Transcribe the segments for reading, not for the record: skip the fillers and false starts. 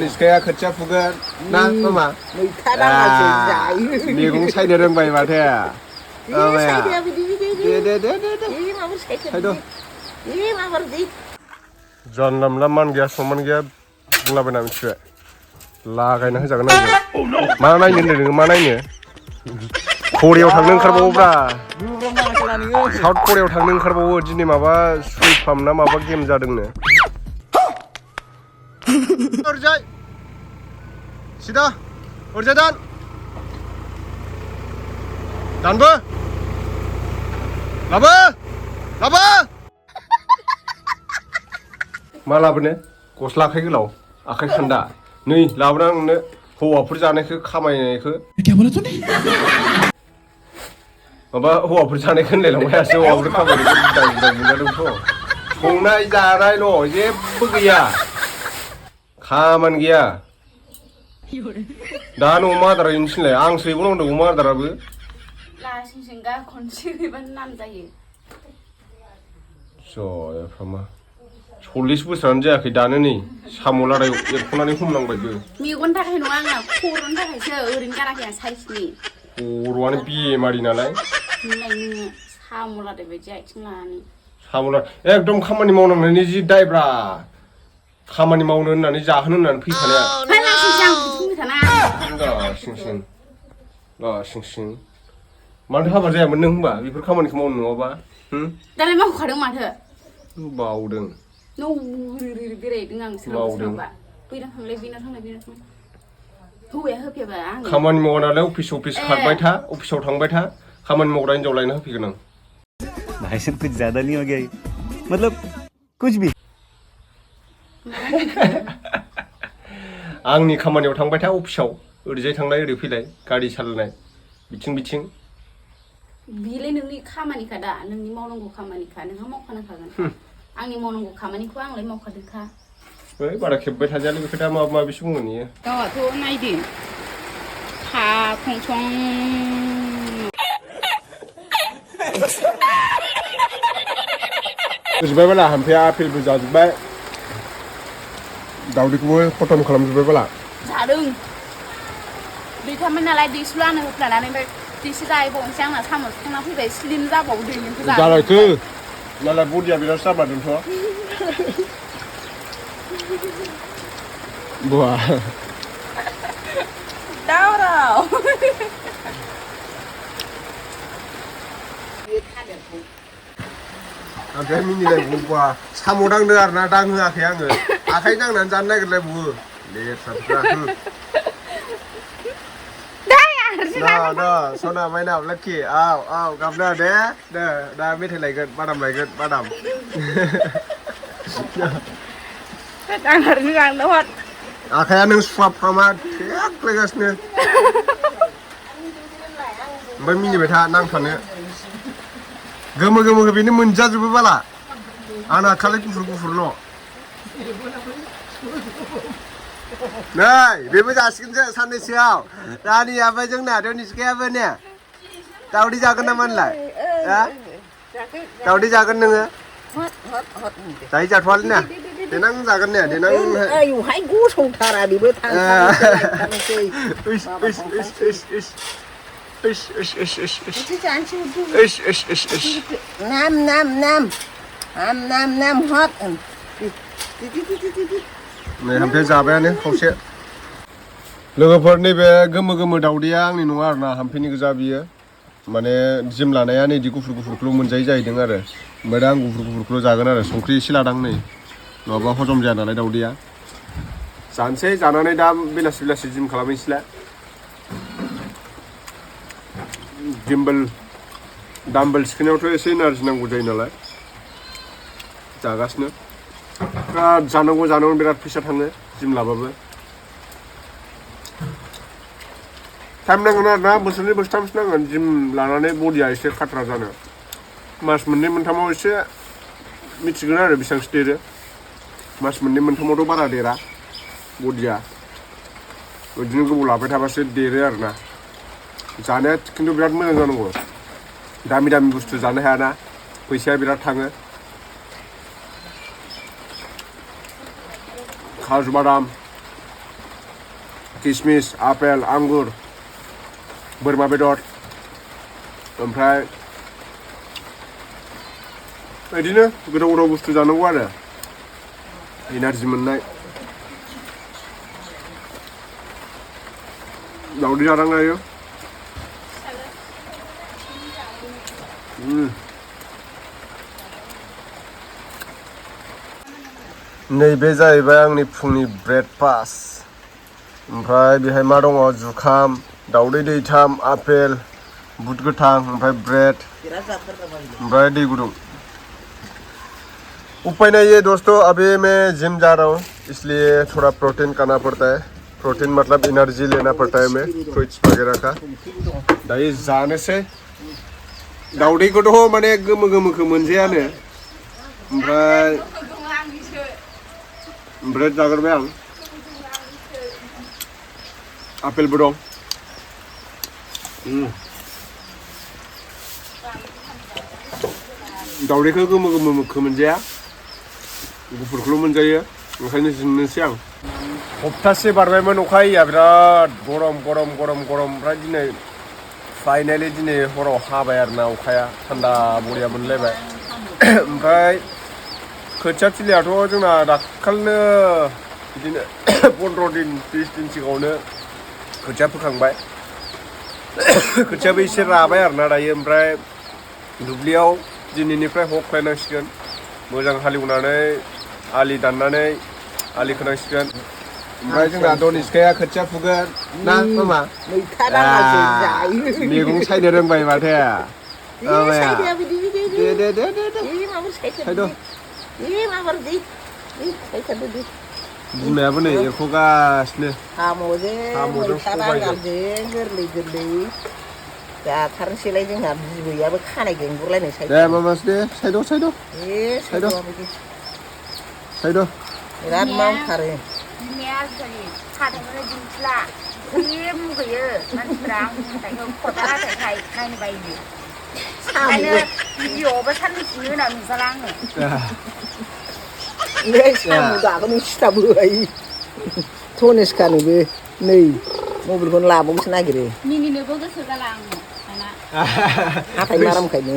निस्काया खोथिया फुगोन ना मामा मैथा दाङासो जायो मैगं सायनो रोंबाय माथो सायदो बिदि दे माबार सायद' माबार दै जानला मोनला मान गैया सनमान गैया बुंलाबायना मिथिबाय लागायना होजागोन आंजों मा नायनो होनदों नोङो मा नायनो करियाव थांनो ओंखारबावोब्रा साउथ करियाव थांनो ओंखारबावो दिनै माबा सुइफाम ना माबा गेम जादोंनो ओरजाय सिदा ओरजाय दानबो लाबो मा लाबोनो गस्ला आखाइ गोलाव आखाइ खान्दा नै लाबोना नोंनो हौवाफोर जानायखौ खामायनायखौ माबा हौवाफोर जानायखौ होनलायलांबाय हौवाफोर खामायनायखौ बुरजा मोनजादोंथ' संनाय जानायल' जेबो गैया खामानि गैया दा अमा आदार हैनो थिनलाय आंसो हैबावनांगौ अमा आदाराबो लासिंसिंगा खनसे हैबानो नाम जायो जयफ्रामा 40 बोसोरानो जायाखै दानो नै साम' लादाय एरख'नानै हमनांबायबो मेगननि थाखाय नङा आंना खर'नि थाखायसो ओरैनो गाराखै आं साइसनि खर'आनो बेमारि नालाय नोङो साम' लादाय बायदि आथिं लानानै साम' लादाय एकदम खामानि मावनांनायनि जि दायब्रा खामानि मावनो होननानै जाहोनो होननानै फैखानाया सिं माथो हाबा जायामोन नों होनबा बेफोर खामानिखौ मावनो नङाबा दालाय मावखादों माथो बावदों बेरायदों आं सोरबा बैनाव थांलाय हौवाया होफैयाबा आं खामानि मावा नालाय अफिस खारबाय था अफिसाव थांबाय था खामानि मावग्रा हिनजाव लायना होफैगोन आं भाई साहब कुछ ज्यादा नहीं हो गया मतलब कुछ भी आंनि खामानियाव थांबाय था अफिसाव ओरैजाय थांलाय ओरै फैलाय गारि सालायनाय बिथिं बेलाय नोंनि खामानिखा दा नोंनि मावनांगौ खामानिखा नोंहा मावखानांखागोन आंनि मावनांगौ खामानिखौ आंलाय मावखादोंखा ओइ बारा खेब्बाय थाजायालै बेखौ दा माबा माबिसो बुङो नोङो गावहाथ' नायदो था खंसं जोबबाय बाला हामफाया आपेलबो जाजोब्बाय दावदैखौबो खतम खालामजोब्बाय बाला जादों दैथामोन नालाय दैसु लानो होफ्लानानै ओमफ्राय दैसु जाहैबावनोसै आंना साम' सुखांना फैबाय स्लिम जाबावो दैनिखौ जालायखो नालाय बडिया बिराद जामारदोंथ' बहा दावराव ओमफ्राय मिनिलायबावबा साम' दांदों आरोना दांहोआखै आङो आखाइ दांनानै जानो नागिरलायबावो लेथ्राफ्रा No, Sona mainap laki. Aw, gambar deh. Dah meeting lagi, badam. Đang harus ngang lewat. Akhirnya neng swap sama kayak legasnya. Mbak mini betah nang sana. Gemu ini menjat juga bala. Anak kali kufur no. Nei, बेबो जासिगोनसो साननैसोआव रानियाबो जोंना निस्कायाबो ने दावदै जागोन नामा होनलाय दावदै जागोन नोङो जायै जाथ'वालै ने देनां जागोन ने देनां आयुहाय गसंथारा बेबो थांसै नाम हट नै हामफे जाबायानो खावसे लोगोफोर नैबे गोमो दावदैया आंनि नङा आरोना हामफेनि गोजा बियो माने जिम लानाया नै इदि गुफुरखौल' मोनजायो जाहैदों आरो ओमफ्राय दा आं गुफुरखौल' जागोन आरो संख्रि एसे लादां नै नङाबा हजम जाया नालाय दावदैया जानोसै जानानै दा बेलासि जिम खालामहैसैलाय डाम्बेल सिखोनायावथ' एसे एनार्जि नांगौ जायो नालाय जागासिनो बिराद जानांगौ बिराद फैसा थाङो जिम लाबाबो टाइम नांगोन आरोना बोसोरनै बोसोरथामसो नांगोन जिम लानानै बडिया एसे खाट्रा जानो मास मोननै मोनथामाव एसे मिथिगोन आरो बेसेबांसो देरो मास मोननै मोनथामावथ' बारा देरा बडिया बिदिनो गोबाव लाबाय थाबासो देरो आरोना जानाया खिन्थु बिराद मोजां जानांगौ दामि बुस्थु जानो हायाना फैसाया बिराद थाङो काजु बादाम किसमिस आपेल आंगुर बोरमा बेदर ओमफ्राय बिदिनो गोथाव गोथाव बुस्थु जानांगौ आरो एनार्जि मोननाय दावदै जानांगौ हायो नैबे जाहैबाय आंनि फुंनि ब्रेकफास्ट ओमफ्राय बेहाय मा दङ जुखाम दावदै दैथाम आपेल बुट गोथां ओमफ्राय ब्रेड ओमफ्राय दै गुदुं उपाय नहीं है दोस्तों अभी मैं जिम जा रहा हूँ इसलिए थोड़ा प्रोटीन खाना पड़ता है प्रोटीन मतलब एनर्जी लेना पड़ता है हमें फ्रूट्स वगैरह का दायो जानोसै दावदैखौथ' माने गोमो गोमोखौ मोनजायानो ओमफ्राय ब्रेड जाग्रोबाय आं आपेलबो दं दावदैखौ गोमो गोमोखौ मोनजाया गुफुरखौल' मोनजायो ओंखायनो जिंनोसै आं हप्तासे बारबायमोन अखा हैया बिराद गरम गरम गरम गरम ओमफ्राय दिनै फाइनालि दिनै हराव हाबाय आरोना अखाया थान्दा बरिया मोनलायबाय ओमफ्राय खोथिया थिलियाथ' जोंना दाखालिनो बिदिनो 15 दिन 20 दिन सिगाङावनो खोथिया फोखांबाय खोथियाबो एसे राबाय आरोना दायो ओमफ्राय दुब्लियाव दिनैनिफ्राय हख्लायनांसिगोन मोजां हालेवनानै आलि दाननानै आलि खोनांसिगोन ओमफ्राय जोंना दनिस्काया खोथिया फुगोन ना मामा मैगं सायनो रोंबाय माथो मामाया दे बिमायाबो नै एरख'गासिनो साम'जों सबायजों गोरलै गोरलै जाथारनोसैलाय जोंहा बिबैयाबो खानाय गेंगुरलायनाय साइद दे मामास दे साइद बिराद मावथारो बिमाया खादोंमोन दिन्थिला जि मुगैयो मानसिफ्रा आंनि थाखायनो खदाल हाथायखाय नायनो बायो ओंखायनो भिडिअ'आवबो साननैसोनि उनाव नुजाला आङो साम' दाखौनो सिथाबो धनेसखानोबो नै मबाइलखौनो लाबावनोसो नागिरो मिनिनोबो गोसो जाला आङो दाना हाथाय मारामखायनो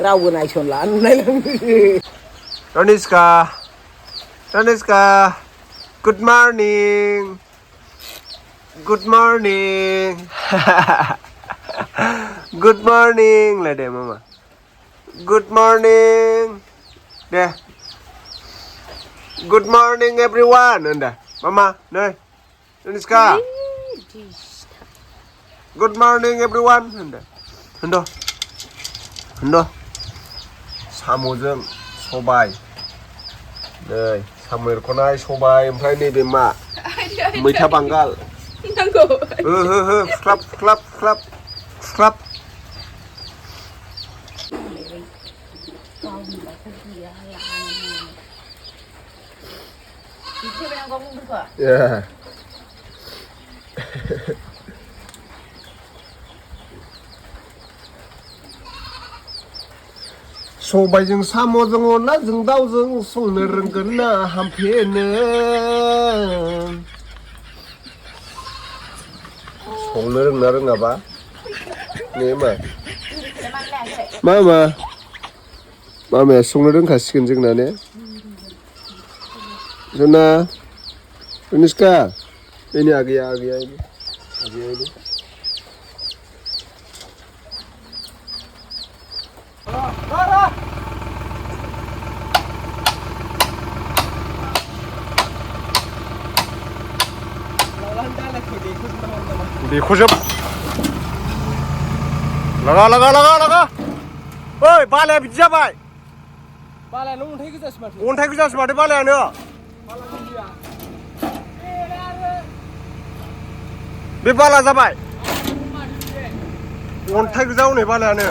रावबो नायसनला नुनायलाङो Daniska good morning good morning lại để mama good morning để good morning everyone anda mama đây Daniska good morning everyone anda hendo साम'जों सबाय नै साम' एरख'नाय सबाय ओमफ्राय नैबे मा मैथा बांगाल नांगौ हो फुख्लाब सबायजों साम'जों अनलाजों दाउजों संनो रोंगोन ना हामफेनो संनो रोंना रोङाबा ने मामाया संनो रोंखासिगोन जोंना ने जोंना निस्का बेनि आगैया देखोजोब लगा ओइ बालाया बिदि जाबाय बालायानो अन्थाइ गोजासो माथो बालायानो बे बाला जाबाय अन्थाइ गोजा हनै बालायानो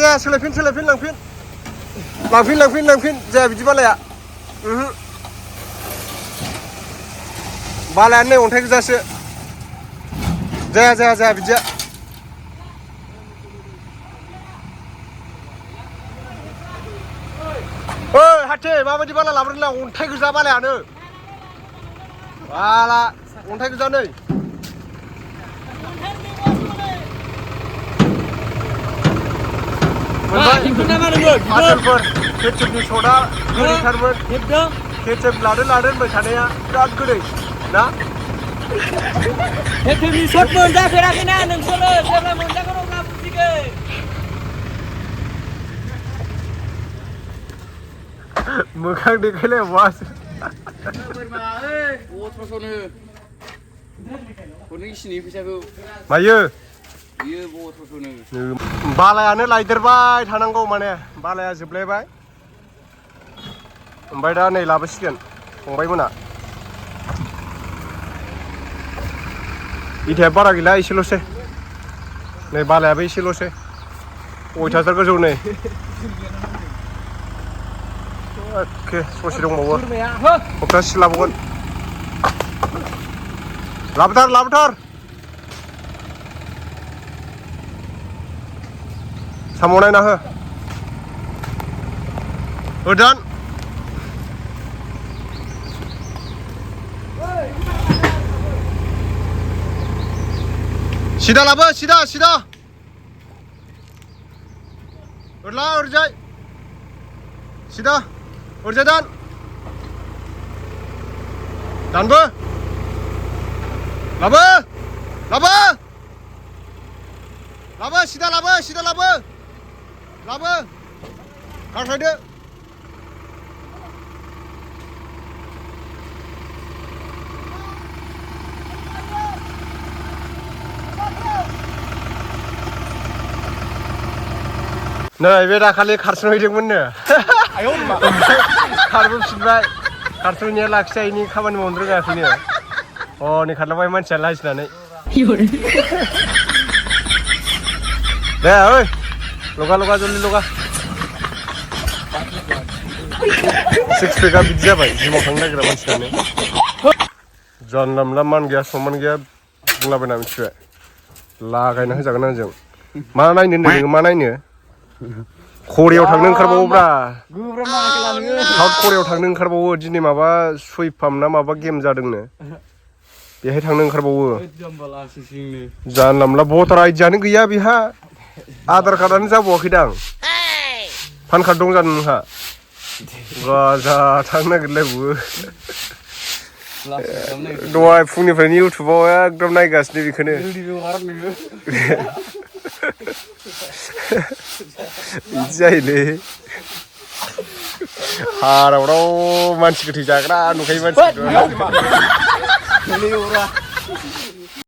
जा सोलायफिन लांफिन जाया बिदि बालाया बालायानो नै अन्थाइ गोजासो जाया बिदिया ओइ माथो माबायदि बाला लाबोदोंला अन्थाइ गोजा बालायानो बाला अन्थाइ गोजा नै आसोलफोर केचपनि सदा गोदैथारमोन केचप लादों होनबाय थानाया बिराद गोदै ना केचपनि सट मोनजाफेराखैना नोंसोरो जेब्ला मोनजागोन अब्ला बुजिगोन मोखां देखायलाय बास अथ्र'स'नो हरनो इसिनि फैसाखौ मायो बियो अथ्र'स'नो बालायानो लायदेरबाय थानांगौ माने बालाया जोबलायबाय ओमफ्राय दा नै लाबोसिगोन फंबायमोना इथाया बारा गैला एसेल'सै नै बालायाबो एसेल'सै अयथासार गोजौ नै एखे ससे दंबावो सप्तासे लाबावगोन लाबोथार साम' नायना हो ओदान सिदा लाबो सिदा ओरला ओरजाय सिदा ओरजाय दानबो लाबो सिदा लाबो खारसायदो नै बे दाखालि खारस'हैदोंमोननो खारबोफिनबाय खारस'हैनाया लाखिजायैनि खामानि मावनो रोङाखैनो नै खारलांबाय मानसिया लाजिनानै दे ओइ लगा जल्दि लगा सिक्स पेकआ बिदि जाबाय जिमाव थांनो नागिरा मानसियानो जानला मोनला मान गैया सनमान गैया बुंलाबायना मिथिबाय लागायना होजागोन आंजों मा नायनो नोङो मा नायनो करियाव थांनो ओंखारबावोब्रा साउथ करियाव थांनो ओंखारबावो दिनै माबा सुइफाम ना माबा गेम जादोंनो बेहाय थांनो ओंखारबावो जानला मोनला भटार आइडियानो गैया बेहा आधार कार्डआनो जाबावाखैदां पान कार्ड दं जानो नोंहा गाजा थांनो नागिरलायबावो दहाय फुंनिफ्रायनो इउटुबाव एकदम नायगासिनो बेखौनो बिदि जायोलै हारावराव मानसि गोथै जाग्रा नुखायो मानसि